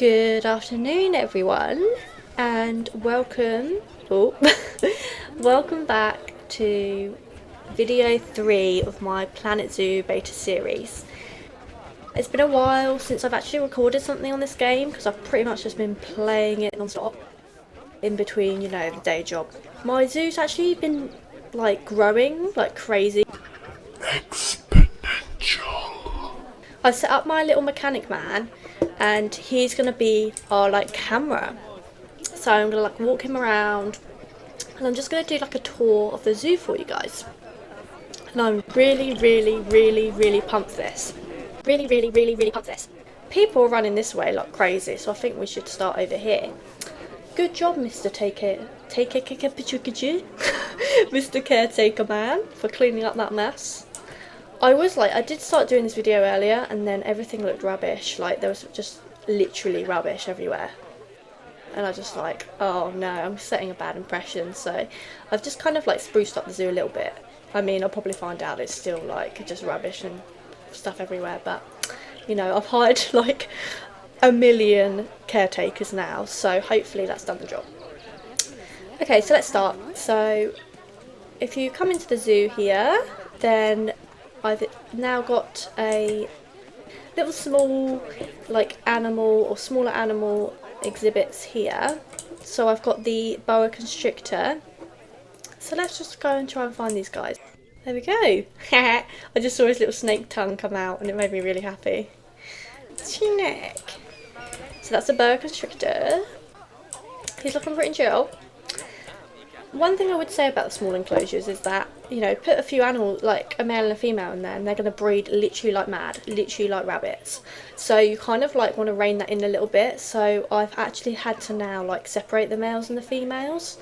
Good afternoon everyone and welcome welcome back to video 3 of my Planet Zoo beta series. It's been a while since I've actually recorded something on this game because I've pretty much just been playing it non-stop in between, the day job. My zoo's actually been growing like crazy. Exponential. I've set up my little mechanic man and he's gonna be our camera. So I'm gonna walk him around and I'm just gonna do a tour of the zoo for you guys. And I'm really pumped for this. Really pumped for this. People are running this way like crazy, so I think we should start over here. Good job, Mr. Mr. Caretaker Man, for cleaning up that mess. I did start doing this video earlier and then everything looked rubbish. There was just literally rubbish everywhere. And I just oh no, I'm setting a bad impression. So I've just kind of spruced up the zoo a little bit. I mean, I'll probably find out it's still just rubbish and stuff everywhere. But, I've hired a million caretakers now. So hopefully that's done the job. Okay, so let's start. So if you come into the zoo here, then I've now got a little small animal or smaller animal exhibits here. So I've got the boa constrictor. So let's just go and try and find these guys. There we go. I just saw his little snake tongue come out and it made me really happy. Snake. So that's a boa constrictor. He's looking pretty chill. One thing I would say about the small enclosures is that, put a few animals, a male and a female in there, and they're going to breed literally like mad, literally like rabbits. So you kind of want to rein that in a little bit. So I've actually had to now separate the males and the females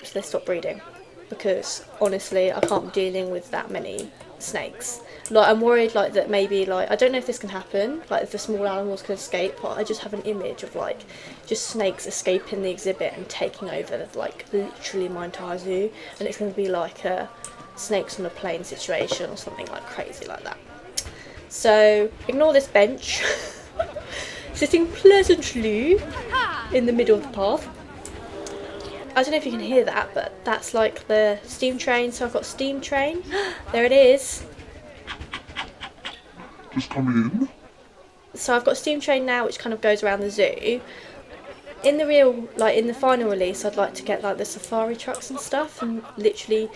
so they stop breeding, because honestly I can't be dealing with that many snakes. I'm worried that maybe I don't know if this can happen, if the small animals can escape, but I just have an image of just snakes escaping the exhibit and taking over literally my entire zoo, and it's going to be a snakes on a plane situation or something crazy like that. So ignore this bench sitting pleasantly in the middle of the path. I don't know if you can hear that, but that's the steam train. So I've got steam train. There it is. Just come in. So I've got steam train now, which kind of goes around the zoo. In the real, in the final release, I'd like to get the safari trucks and stuff, and literally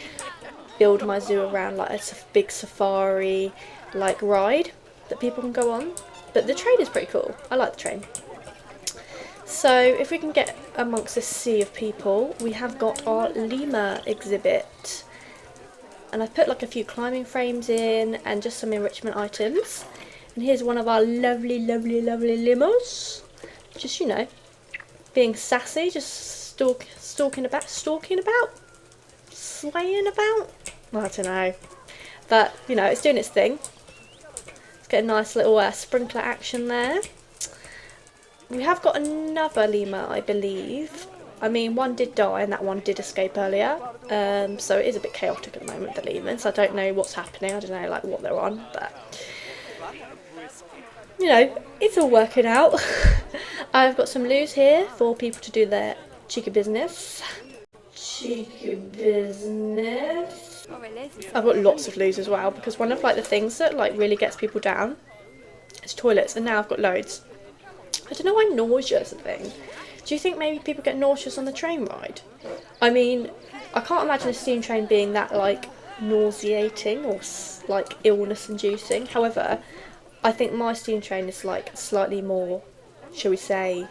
build my zoo around a big safari ride that people can go on. But the train is pretty cool. I like the train. So if we can get amongst this sea of people, we have got our lemur exhibit. And I've put a few climbing frames in and just some enrichment items. And here's one of our lovely lemurs. Just, being sassy, just stalking about, swaying about. I don't know. But, it's doing its thing. Let's get a nice little sprinkler action there. We have got another lemur, I believe. I mean, one did die and that one did escape earlier. So it is a bit chaotic at the moment, the lemurs. I don't know what's happening. I don't know what they're on, but it's all working out. I've got some loos here for people to do their cheeky business. Cheeky business. I've got lots of loos as well, because one of the things that really gets people down is toilets, and now I've got loads. I don't know why nausea is a thing. Do you think maybe people get nauseous on the train ride? I mean, I can't imagine a steam train being that nauseating or illness inducing. However, I think my steam train is slightly more, shall we say,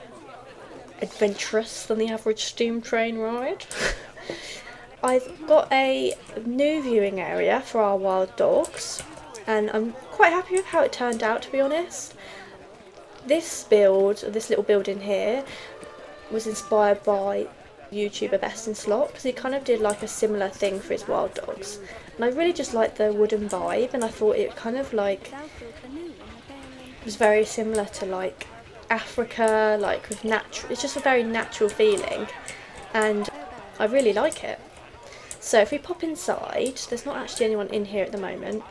adventurous than the average steam train ride. I've got a new viewing area for our wild dogs, and I'm quite happy with how it turned out, to be honest. This little building here, was inspired by YouTuber Best in Slot, because he kind of did a similar thing for his wild dogs, and I really just liked the wooden vibe, and I thought it kind of was very similar to Africa, with natural. It's just a very natural feeling, and I really like it. So if we pop inside, there's not actually anyone in here at the moment,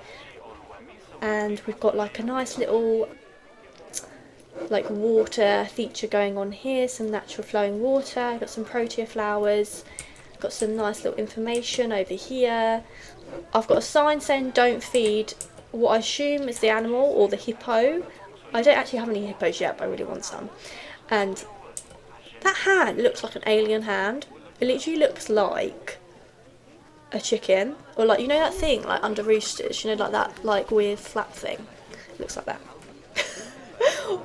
and we've got a nice little like water feature going on here, some natural flowing water. Got some protea flowers, got some nice little information over here. I've got a sign saying don't feed what I assume is the animal or the hippo. I don't actually have any hippos yet, but I really want some. And that hand looks like an alien hand. It literally looks like a chicken, or like, you know that thing like under roosters, you know, like that like weird flap thing. It looks like that.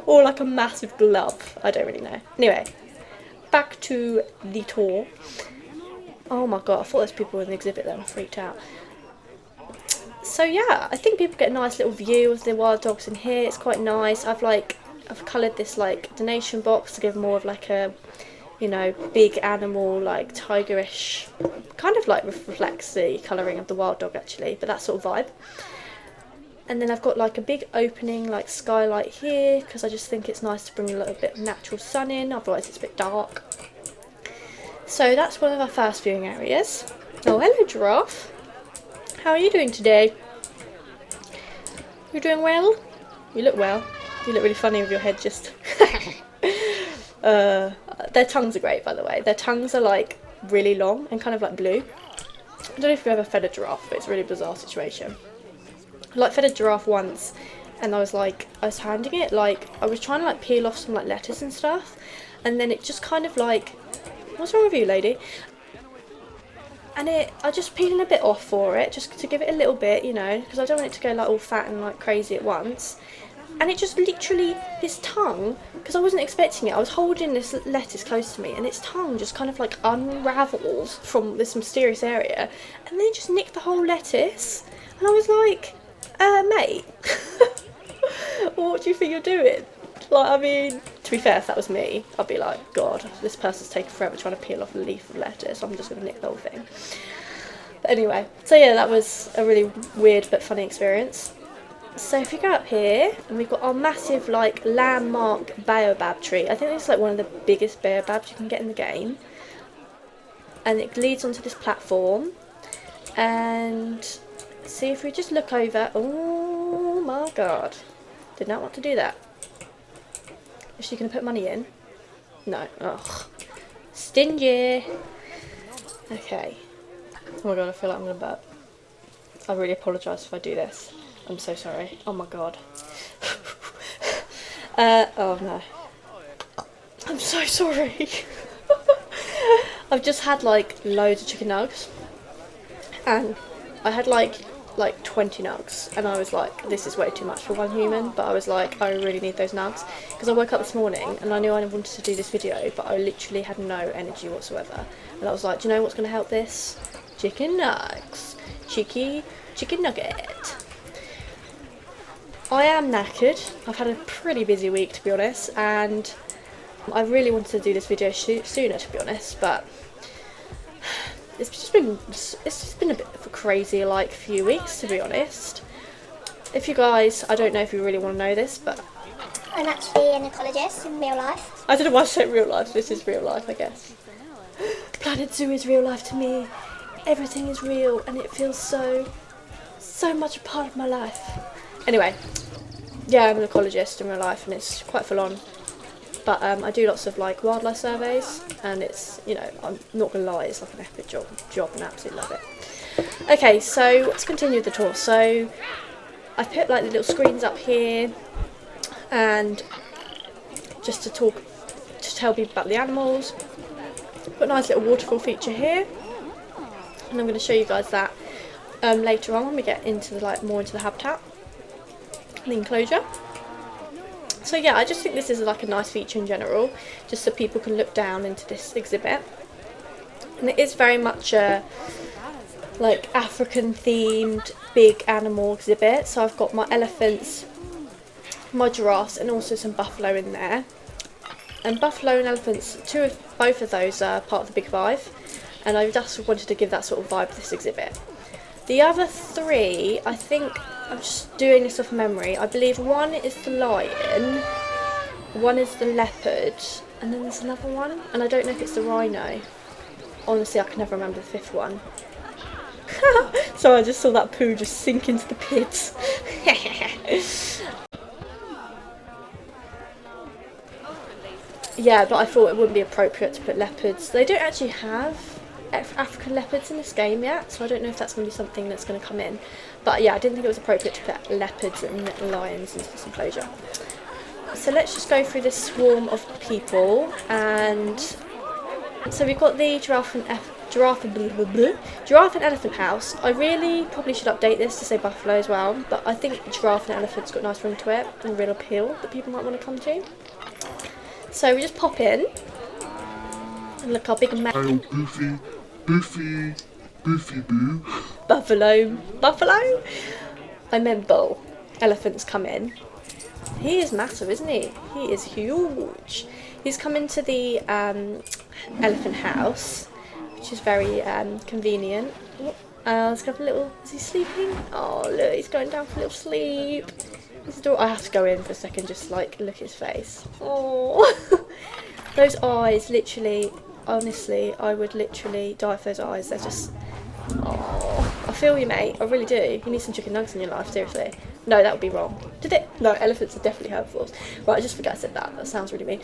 Or like a massive glove. I don't really know. Anyway, back to the tour. Oh my god, I thought there was people in the exhibit there. I freaked out. So yeah, I think people get a nice little view of the wild dogs in here. It's quite nice. I've coloured this like donation box to give more of like a, you know, big animal, like tigerish, kind of like reflects the colouring of the wild dog actually, but that sort of vibe. And then I've got like a big opening like skylight here, because I just think it's nice to bring a little bit of natural sun in, otherwise it's a bit dark. So that's one of our first viewing areas. Oh, hello giraffe. How are you doing today? You doing well? You look well. You look really funny with your head just... Their tongues are great, by the way. Their tongues are like really long and kind of like blue. I don't know if you've ever fed a giraffe, but it's a really bizarre situation. I like fed a giraffe once, and I was handing it, like, I was trying to like peel off some like lettuce and stuff, and then it just kind of like, what's wrong with you, lady? And I just peeling a bit off for it, just to give it a little bit, you know, because I don't want it to go like all fat and like crazy at once. And it just literally, its tongue, because I wasn't expecting it, I was holding this lettuce close to me, and its tongue just kind of like unravels from this mysterious area, and then it just nicked the whole lettuce. And I was like, mate, what do you think you're doing? Like, I mean, to be fair, if that was me, I'd be like, God, this person's taking forever trying to peel off a leaf of lettuce, I'm just going to nick the whole thing. But anyway, so yeah, that was a really weird but funny experience. So if you go up here, and we've got our massive, like, landmark baobab tree. I think it's like one of the biggest baobabs you can get in the game. And it leads onto this platform. And see, if we just look over, oh my god, did not want to do that. Is she going to put money in? No. Ugh. Stingy. Okay. Oh my god, I feel like I'm going to burp. I really apologise if I do this. I'm so sorry. Oh my god. Oh no. I'm so sorry. I've just had like loads of chicken nugs. And I had like 20 nugs, and I was like, this is way too much for one human, but I was like, I really need those nugs, because I woke up this morning and I knew I wanted to do this video, but I literally had no energy whatsoever, and I was like, do you know what's going to help this? Chicken nugs. Chicken nugget. I am knackered. I've had a pretty busy week, to be honest, and I really wanted to do this video sooner, to be honest, but it's just been a bit of a crazy like few weeks, to be honest. If you guys, I don't know if you really want to know this, but I'm actually an ecologist in real life. I don't know why I said real life. This is real life, I guess. Planet Zoo is real life to me. Everything is real, and it feels so much a part of my life. Anyway, yeah, I'm an ecologist in real life, and it's quite full on. But I do lots of like wildlife surveys, and it's, you know, I'm not gonna lie, it's like an epic job, and I absolutely love it. Okay, so let's continue the tour. So I've put like the little screens up here, and just to tell people about the animals. Got a nice little waterfall feature here, and I'm going to show you guys that later on when we get into the more into the habitat, the enclosure. So yeah, I just think this is like a nice feature in general, just so people can look down into this exhibit. And it is very much a like African themed big animal exhibit. So I've got my elephants, my giraffes, and also some buffalo in there. And buffalo and elephants, both of those are part of the Big Five, and I just wanted to give that sort of vibe to this exhibit. The other three, I think, I'm just doing this off memory, I believe one is the lion, one is the leopard, and then there's another one, and I don't know if it's the rhino. Honestly, I can never remember the fifth one. So I just saw that poo just sink into the pit. Yeah, but I thought it wouldn't be appropriate to put leopards. They don't actually have African leopards in this game yet, so I don't know if that's going to be something that's going to come in. But yeah, I didn't think it was appropriate to put leopards and lions into this enclosure. So let's just go through this swarm of people, and so we've got the giraffe and elephant house. I really probably should update this to say buffalo as well, but I think giraffe and elephant's got a nice ring to it and real appeal that people might want to come to. So we just pop in, and look how big a man. Oh, Boofy, Boofy, Boofy Boo. Buffalo? I meant bull. Elephants come in. He is massive, isn't he? He is huge. He's come into the elephant house, which is very convenient. Let's have a little. Is he sleeping? Oh look, he's going down for a little sleep. I have to go in for a second, just like look at his face. Oh, those eyes, literally. Honestly, I would literally die for those eyes. They're just. Oh, I feel you, mate. I really do. You need some chicken nuggets in your life, seriously. No, that would be wrong. Did it? No, elephants are definitely herbivores. Right, I just forgot I said that. That sounds really mean.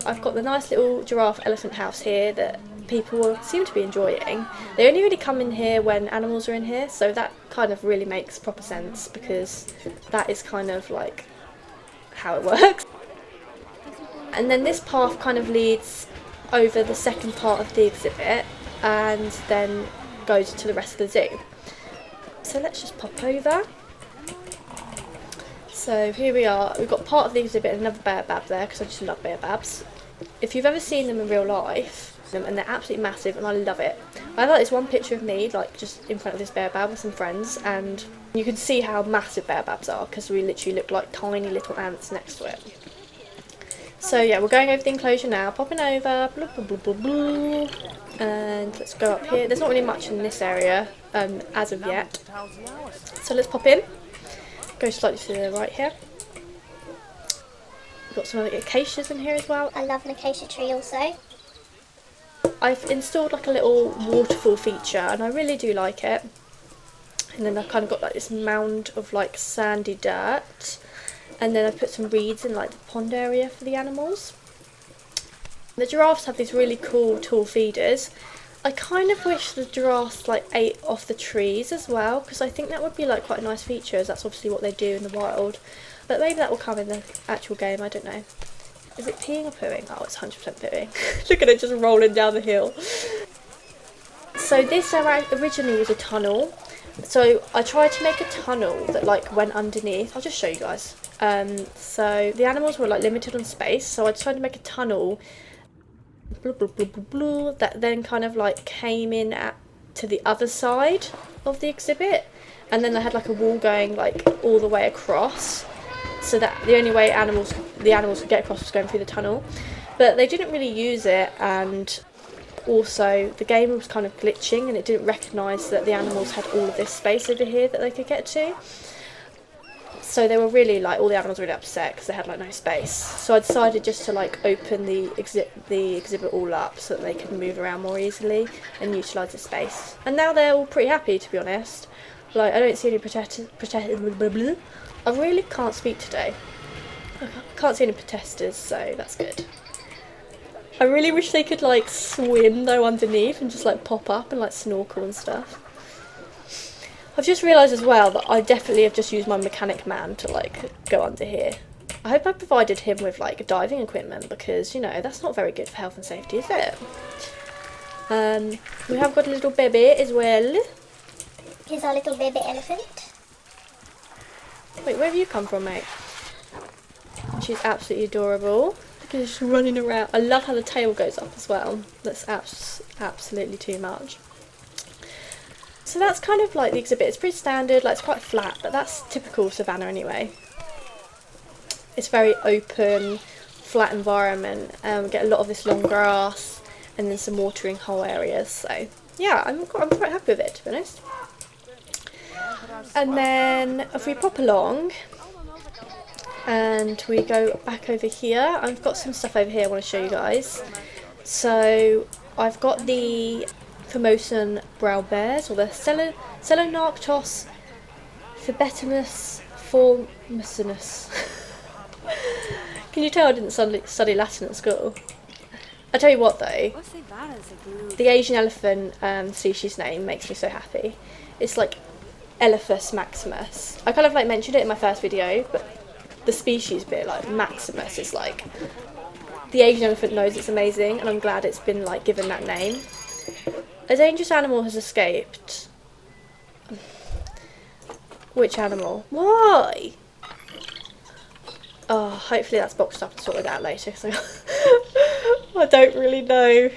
I've got the nice little giraffe elephant house here that people seem to be enjoying. They only really come in here when animals are in here, so that kind of really makes proper sense because that is kind of like how it works. And then this path kind of leads over the second part of the exhibit and then goes to the rest of the zoo. So let's just pop over. So here we are, we've got part of the exhibit and another baobab there because I just love baobabs. If you've ever seen them in real life, and they're absolutely massive and I love it. I have like this one picture of me like just in front of this baobab with some friends, and you can see how massive baobabs are because we literally look like tiny little ants next to it. So yeah, we're going over the enclosure now, popping over, blah, blah, blah, blah, blah. And let's go up here. There's not really much in this area as of yet. So let's pop in. Go slightly to the right here. We've got some other acacias in here as well. I love an acacia tree also. I've installed like a little waterfall feature and I really do like it. And then I've kind of got like this mound of like sandy dirt. And then I've put some reeds in like the pond area for the animals. The giraffes have these really cool tall feeders. I kind of wish the giraffes like ate off the trees as well, because I think that would be like quite a nice feature, as that's obviously what they do in the wild. But maybe that will come in the actual game, I don't know. Is it peeing or pooing? Oh, it's 100% pooing. Look at it just rolling down the hill. So this originally was a tunnel. So I tried to make a tunnel that like went underneath. I'll just show you guys. So the animals were like limited on space, so I tried to make a tunnel that then kind of like came in to the other side of the exhibit, and then they had like a wall going like all the way across, so that the only way the animals could get across was going through the tunnel. But they didn't really use it, and also the game was kind of glitching and it didn't recognise that the animals had all of this space over here that they could get to. So they were really like, all the animals were really upset because they had like no space. So I decided just to like open the exhibit all up so that they could move around more easily and utilise the space. And now they're all pretty happy, to be honest. Like I don't see any I really can't speak today. I can't see any protesters, so that's good. I really wish they could like swim though underneath and just like pop up and like snorkel and stuff. I've just realised as well that I definitely have just used my mechanic man to like go under here. I hope I provided him with like diving equipment, because you know that's not very good for health and safety, is it? We have got a little baby as well. Here's our little baby elephant. Wait, where have you come from, mate? She's absolutely adorable. Look at her just running around. I love how the tail goes up as well. That's absolutely too much. So that's kind of like the exhibit. It's pretty standard, like it's quite flat, but that's typical savannah anyway. It's very open, flat environment. We get a lot of this long grass and then some watering hole areas. So yeah, I'm quite happy with it, to be honest. And then if we pop along and we go back over here, I've got some stuff over here I want to show you guys. So I've got the Formosan brown bears, or the Selonarctos phibetimus formosanus. Can Can you tell I didn't study Latin at school? I tell you what though, the Asian elephant species name makes me so happy. It's like Elephas maximus. I kind of like mentioned it in my first video, but the species bit, like Maximus, is like, the Asian elephant knows it's amazing, and I'm glad it's been like given that name. A dangerous animal has escaped. Which animal? Why? Oh, hopefully that's boxed up and sorted out later, so I don't really know.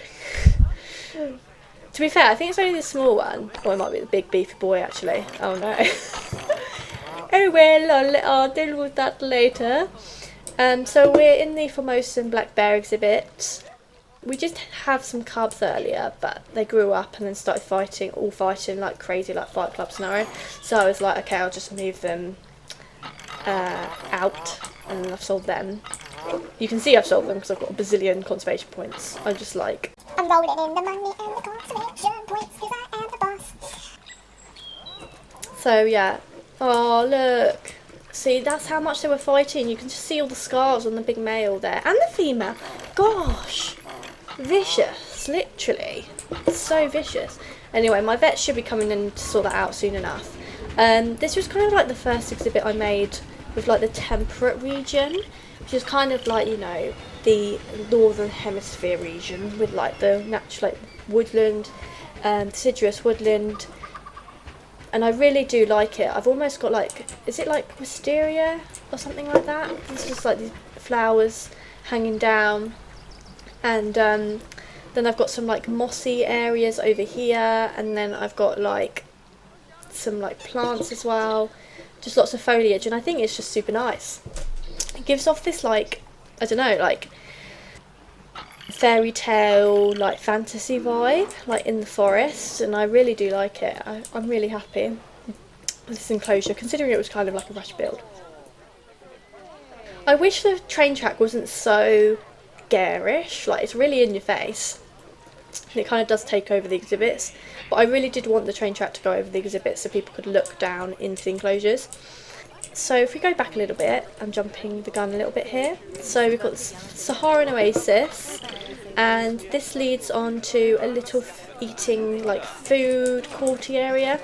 To be fair, I think it's only the small one. Or it might be the big beefy boy actually. Oh no. Oh well, I'll deal with that later. So we're in the Formosan black bear exhibit. We just have some cubs earlier, but they grew up and then started fighting, all fighting like crazy, like Fight Club scenario. So I was like, okay, I'll just move them out, and I've sold them. You can see I've sold them because I've got a bazillion conservation points. I'm just like, I'm rolling in the money and the conservation points because I am the boss. so yeah. Oh look, see, that's how much they were fighting. You can just see all the scars on the big male there, and the female. Gosh, vicious, literally, so vicious. Anyway, my vet should be coming in to sort that out soon enough. This was kind of like the first exhibit I made with like the temperate region, which is kind of like, you know, the northern hemisphere region with like the natural like woodland, deciduous woodland, and I really do like it. I've almost got like, is it like wisteria or something like that? It's just like these flowers hanging down, and then I've got some like mossy areas over here, and then I've got like some like plants as well, just lots of foliage, and I think it's just super nice. It gives off this like, I don't know, like fairy tale, like fantasy vibe, like in the forest, and I really do like it. I'm really happy with this enclosure, considering it was kind of like a rush build. I wish the train track wasn't so garish, like it's really in your face, and it kind of does take over the exhibits, but I really did want the train track to go over the exhibits so people could look down into the enclosures. So if we go back a little bit, I'm jumping the gun a little bit here. So we've got Saharan Oasis, and this leads on to a little eating like food courty area.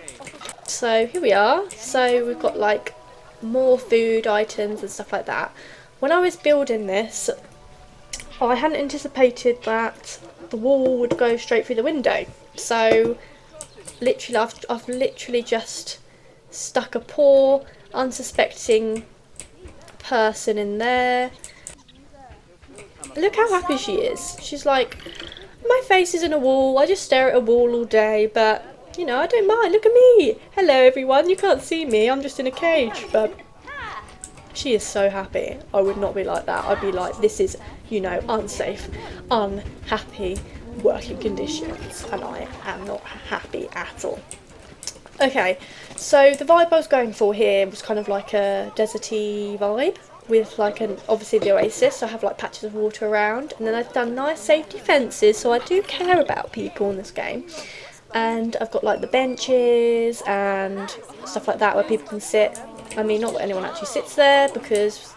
So here we are. So we've got like more food items and stuff like that. When I was building this, I hadn't anticipated that the wall would go straight through the window. So literally, I've literally just stuck a poor unsuspecting person in there. Look how happy she is. She's like, my face is in a wall, I just stare at a wall all day, but you know, I don't mind, look at me. Hello everyone, you can't see me, I'm just in a cage. But she is so happy. I would not be like that. I'd be like, this is, you know, unsafe, unhappy working conditions, and I am not happy at all. Okay, so the vibe I was going for here was kind of like a deserty vibe with like obviously the oasis, so I have like patches of water around, and then I've done nice safety fences, so I do care about people in this game. And I've got like the benches and stuff like that where people can sit. I mean, not that anyone actually sits there because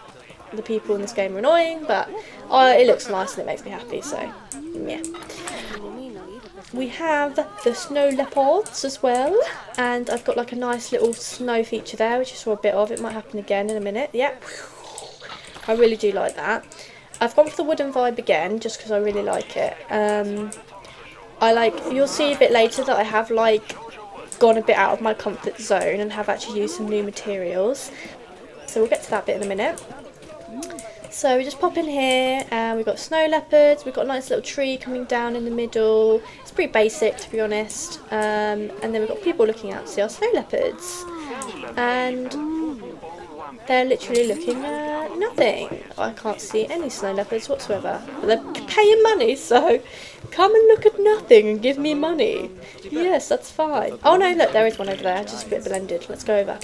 the people in this game are annoying, but it looks nice and it makes me happy, so yeah. We have the snow leopards as well, and I've got like a nice little snow feature there, which you saw a bit of. It might happen again in a minute. Yep, I really do like that. I've gone for the wooden vibe again, just because I really like it. You'll see a bit later that I have like gone a bit out of my comfort zone and have actually used some new materials. So we'll get to that bit in a minute. So we just pop in here, and we've got snow leopards, we've got a nice little tree coming down in the middle. It's pretty basic, to be honest. And then we've got people looking out to see our snow leopards. And they're literally looking at nothing. I can't see any snow leopards whatsoever. But they're paying money, so come and look at nothing and give me money. Yes, that's fine. Oh no, look, there is one over there, just a bit blended. Let's go over.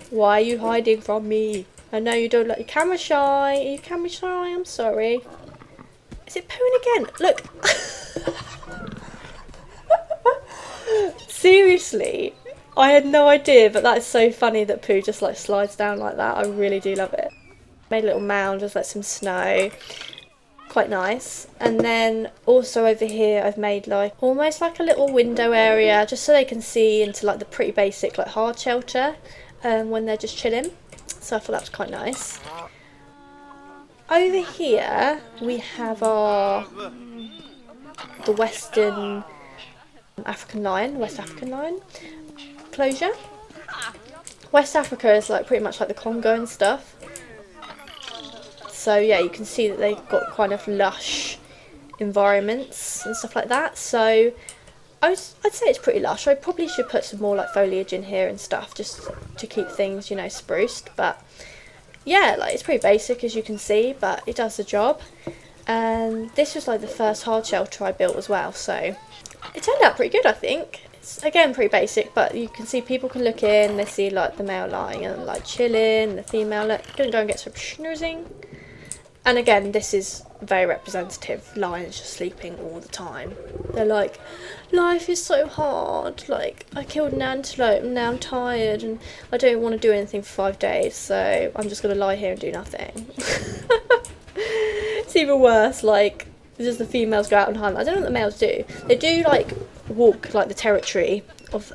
Why are you hiding from me? I know you don't like your camera shy. Are you camera shy? I'm sorry. Is it pooing again? Look. Seriously, I had no idea, but that is so funny that poo just like slides down like that. I really do love it. Made a little mound with like some snow. Quite nice. And then also over here I've made like almost like a little window area just so they can see into like the pretty basic like hard shelter when they're just chilling. So I thought that was quite nice. Over here we have the Western African lion, West African lion closure. West Africa is like pretty much like the Congo and stuff. So yeah, you can see that they've got kind of lush environments and stuff like that. So I'd say it's pretty lush. I probably should put some more like foliage in here and stuff just to keep things, you know, spruced. But yeah, like it's pretty basic as you can see, but it does the job. And this was like the first hard shelter I built as well, so it turned out pretty good, I think. It's again pretty basic, but you can see people can look in, they see like the male lying and like chilling, the female gonna go and get some schnoozing. And again, this is very representative. Lions just sleeping all the time. They're like, life is so hard. Like, I killed an antelope and now I'm tired and I don't want to do anything for 5 days, so I'm just going to lie here and do nothing. It's even worse, like, just the females go out and hunt. I don't know what the males do. They do, like, walk, like, the territory of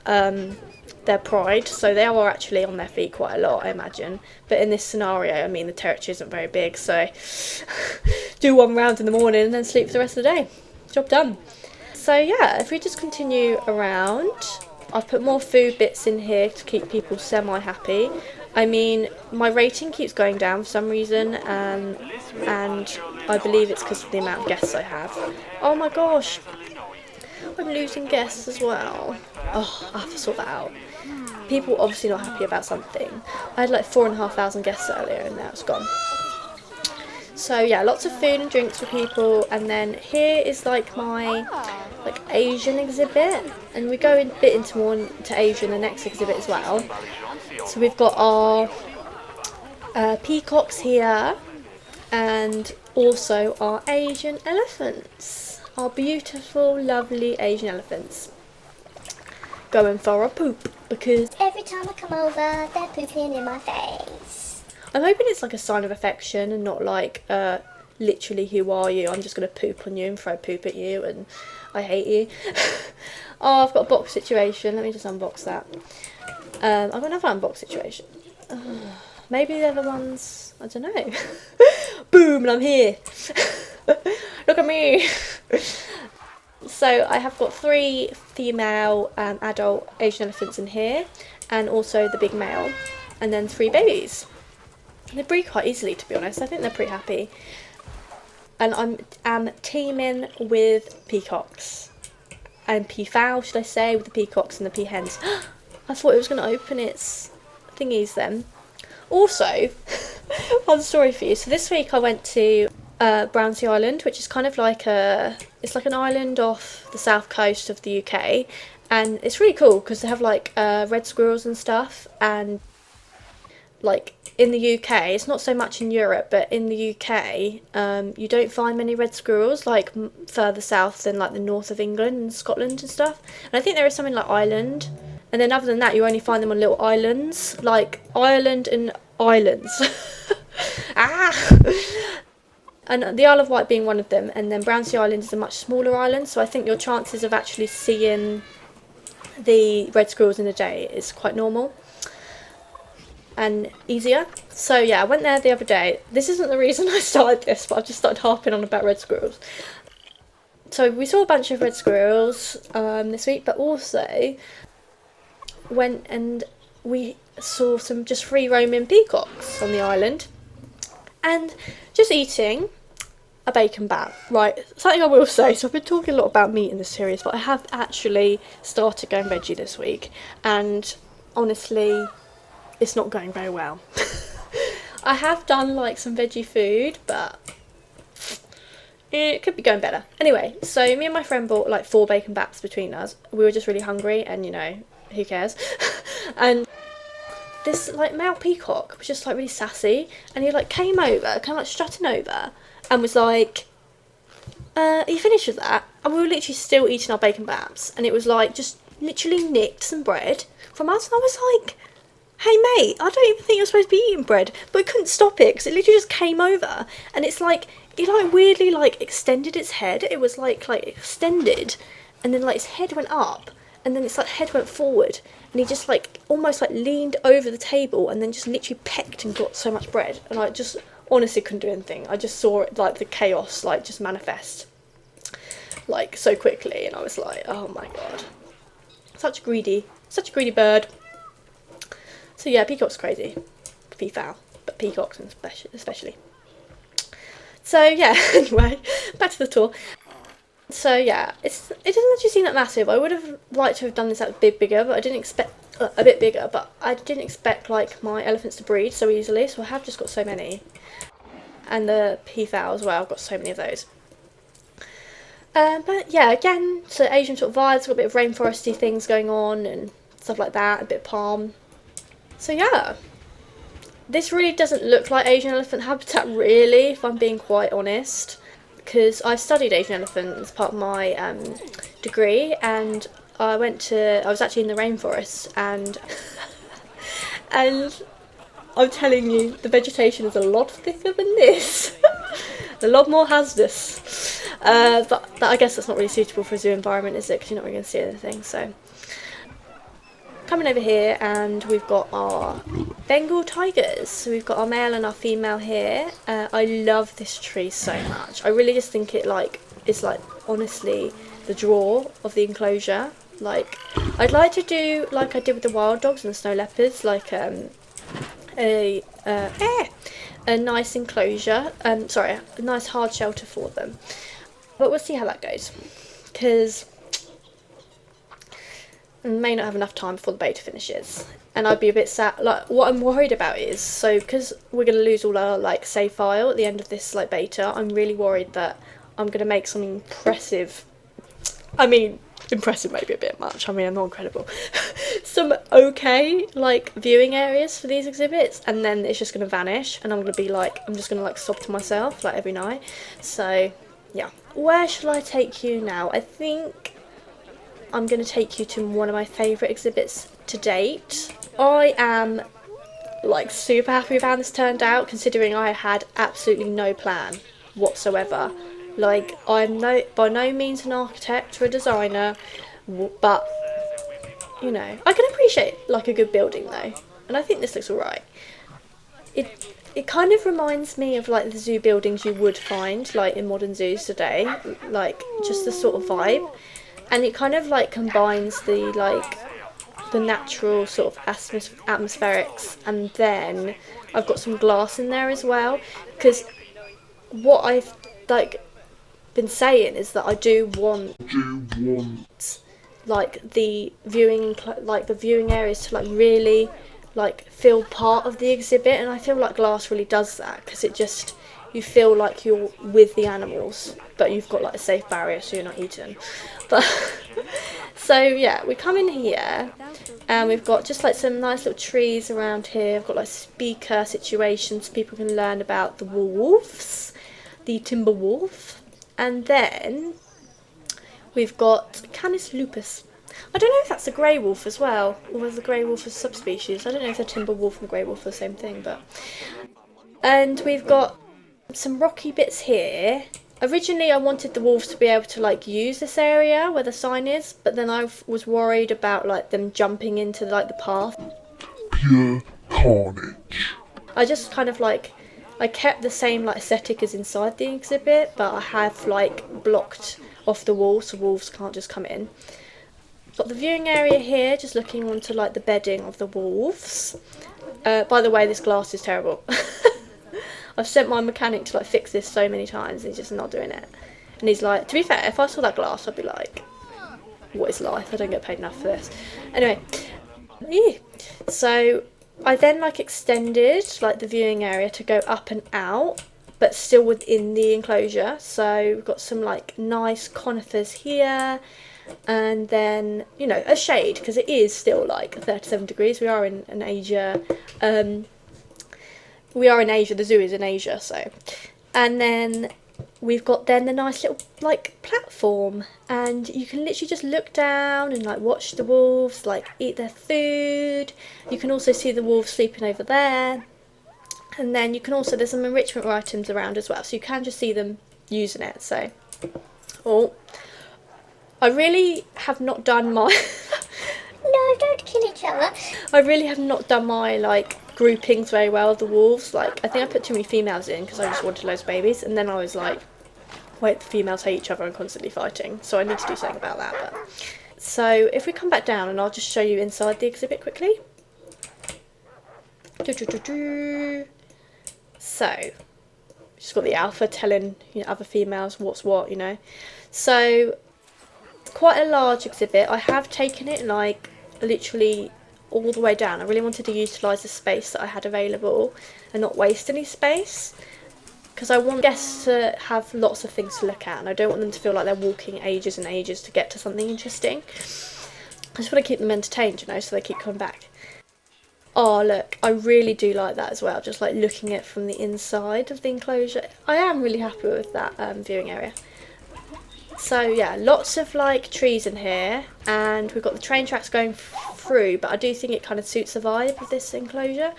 their pride, so they are actually on their feet quite a lot, I imagine. But in this scenario, I mean, the territory isn't very big, so do one round in the morning and then sleep for the rest of the day. Job done. So yeah, if we just continue around, I've put more food bits in here to keep people semi-happy. I mean, my rating keeps going down for some reason, and I believe it's because of the amount of guests I have. Oh my gosh, I'm losing guests as well. Oh, I have to sort that out. People obviously not happy about something. I had like 4,500 guests earlier and now it's gone. So yeah, lots of food and drinks for people. And then here is like my like Asian exhibit, and we go a bit into more into Asia in the next exhibit as well. So we've got our peacocks here, and also our Asian elephants. Our beautiful, lovely Asian elephants. Going for a poop because Every time I come over, they're pooping in my face. I'm hoping it's like a sign of affection and not like literally who are you, I'm just going to poop on you and throw poop at you and I hate you. Oh, I've got a box situation, let me just unbox that. I've got another unbox situation. Maybe they're the ones, I don't know. Boom, and I'm here. Look at me. So I have got 3 female adult Asian elephants in here, and also the big male, and then 3 babies. They breed quite easily, to be honest. I think they're pretty happy. And I'm teaming with peacocks. And peafowl, should I say, with the peacocks and the peahens. I thought it was going to open its thingies then. Also, fun story for you. So this week I went to Brownsea Island, which is kind of like it's like an island off the south coast of the UK, and it's really cool because they have like red squirrels and stuff. And like in the UK, it's not so much in Europe, but in the UK you don't find many red squirrels like further south than like the north of England and Scotland and stuff. And I think there is something like Ireland, and then other than that you only find them on little islands like Ireland and islands. And the Isle of Wight being one of them, and then Brownsea Island is a much smaller island, so I think your chances of actually seeing the red squirrels in a day is quite normal and easier. So yeah, I went there the other day. This isn't the reason I started this, but I've just started harping on about red squirrels. So we saw a bunch of red squirrels this week, but also went and we saw some just free roaming peacocks on the island. And just eating a bacon bat. Right, something I will say, so I've been talking a lot about meat in this series, but I have actually started going veggie this week, and honestly, it's not going very well. I have done like some veggie food, but it could be going better. Anyway, so me and my friend bought like 4 bacon bats between us. We were just really hungry, and you know, who cares? And this like male peacock was just like really sassy, and he like came like strutting over and was like, he finished with that, and we were literally still eating our bacon bats, and it was like just literally nicked some bread from us, and I was like, hey mate, I don't even think you're supposed to be eating bread, but it couldn't stop it because it literally just came over, and it's like it like weirdly like extended its head. It was like extended, and then like its head went up, and then its like head went forward, and he just like almost like leaned over the table and then just literally pecked and got so much bread, and I just honestly couldn't do anything. I just saw it like the chaos like just manifest like so quickly, and I was like, oh my god, such a greedy bird. So yeah, peacock's crazy, peafowl, but peacocks especially. So yeah, anyway, back to the tour. So yeah, it doesn't actually seem that massive. I would have liked to have done this a bit bigger, but I didn't expect like my elephants to breed so easily. So I have just got so many, and the peafowl as well. I've got so many of those. But yeah, again, so Asian sort of vibes. Got a bit of rainforesty things going on and stuff like that. A bit of palm. So yeah, this really doesn't look like Asian elephant habitat, really, if I'm being quite honest, because I studied Asian elephant as part of my degree, and I was actually in the rainforest, and and I'm telling you, the vegetation is a lot thicker than this, a lot more hazardous, but I guess that's not really suitable for a zoo environment, is it, because you're not really going to see anything. So coming over here, and we've got our Bengal tigers. So we've got our male and our female here. I love this tree so much. I really just think it's like honestly the draw of the enclosure. Like, I'd like to do like I did with the wild dogs and the snow leopards, like a nice enclosure. Sorry, a nice hard shelter for them. But we'll see how that goes, because may not have enough time before the beta finishes, and I'd be a bit sad. Like, what I'm worried about is, so because we're going to lose all our like save file at the end of this like beta, I'm really worried that I'm going to make some impressive, I mean impressive maybe a bit much, I mean I'm not incredible, some okay like viewing areas for these exhibits, and then it's just going to vanish, and I'm just going to like sob to myself like every night. So yeah, where shall I take you now? I think I'm going to take you to one of my favourite exhibits to date. I am like super happy with how this turned out, considering I had absolutely no plan whatsoever. Like, I'm by no means an architect or a designer, but you know, I can appreciate like a good building though, and I think this looks alright. It kind of reminds me of like the zoo buildings you would find like in modern zoos today, like just the sort of vibe. And it kind of like combines the natural sort of atmospherics, and then I've got some glass in there as well, because what I've like been saying is that I do want like the viewing areas to like really like feel part of the exhibit, and I feel like glass really does that, because it just, you feel like you're with the animals, but you've got like a safe barrier so you're not eaten. But so yeah, we come in here and we've got just like some nice little trees around here. We've got like speaker situations so people can learn about the wolves, the timber wolf, and then we've got Canis lupus. I don't know if that's a grey wolf as well, or whether the grey wolf is a subspecies. I don't know if the timber wolf and grey wolf are the same thing, but. And we've got some rocky bits here. Originally I wanted the wolves to be able to like use this area where the sign is, but then I was worried about like them jumping into like the path. Pure carnage. I just kind of like, I kept the same like aesthetic as inside the exhibit, but I have like blocked off the wall so wolves can't just come in. Got the viewing area here, just looking onto like the bedding of the wolves. By the way, this glass is terrible. I've sent my mechanic to like fix this so many times, and he's just not doing it. And he's like, to be fair, if I saw that glass, I'd be like, what is life? I don't get paid enough for this. Anyway, so I then like extended like the viewing area to go up and out, but still within the enclosure. So we've got some like nice conifers here, and then, you know, a shade, because it is still like 37 degrees. We are in Asia. The zoo is in Asia, so. And then we've got then the nice little like platform, and you can literally just look down and like watch the wolves like eat their food. You can also see the wolves sleeping over there, and then you can also, there's some enrichment items around as well, so you can just see them using it. So I really have not done my No, don't kill each other. I really have not done my like groupings very well of the wolves. Like, I think I put too many females in because I just wanted loads of babies, and then I was like, wait, the females hate each other and constantly fighting, so I need to do something about that. But so if we come back down, and I'll just show you inside the exhibit quickly. So just got the alpha telling, you know, other females what's what, you know. So quite a large exhibit. I have taken it like literally all the way down. I really wanted to utilise the space that I had available and not waste any space, because I want guests to have lots of things to look at, and I don't want them to feel like they're walking ages and ages to get to something interesting. I just want to keep them entertained, you know, so they keep coming back. Oh look, I really do like that as well, just like looking at it from the inside of the enclosure. I am really happy with that viewing area. So yeah, lots of like trees in here, and we've got the train tracks going through, but I do think it kind of suits the vibe of this enclosure.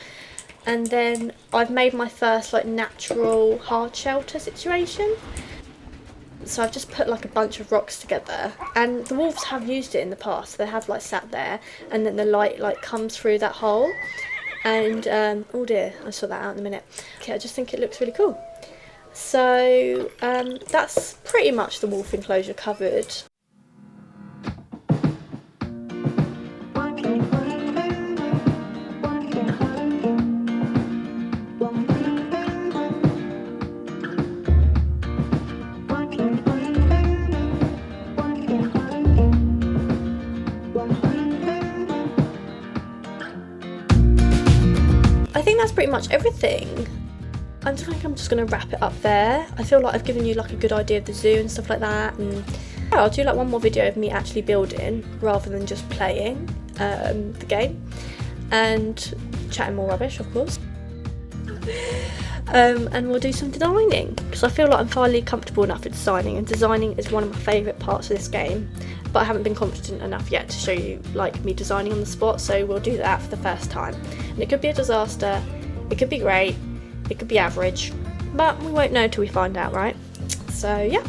And then I've made my first like natural hard shelter situation. So I've just put like a bunch of rocks together, and the wolves have used it in the past. They have like sat there, and then the light like comes through that hole, and oh dear, I saw that out in a minute. Okay, I just think it looks really cool. So that's pretty much the wolf enclosure covered. I think that's pretty much everything. I think I'm just going to wrap it up there. I feel like I've given you like a good idea of the zoo and stuff like that, and yeah, I'll do like one more video of me actually building rather than just playing the game and chatting more rubbish, of course. And we'll do some designing, because I feel like I'm finally comfortable enough with designing, and designing is one of my favourite parts of this game, but I haven't been confident enough yet to show you like me designing on the spot, so we'll do that for the first time. And it could be a disaster, it could be great, it could be average, but we won't know till we find out, right? So yeah,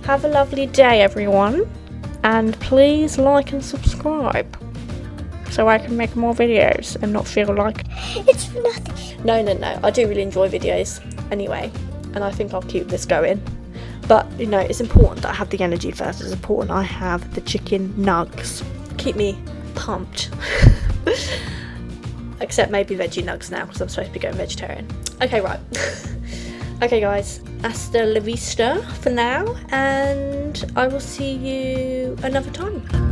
have a lovely day everyone, and please like and subscribe so I can make more videos and not feel like It's for nothing. no, I do really enjoy videos anyway, and I think I'll keep this going. But you know, it's important that I have the energy first. It's important I have the chicken nugs, keep me pumped. Except maybe veggie nugs now, because I'm supposed to be going vegetarian. Okay, right. Okay guys, hasta la vista for now, and I will see you another time.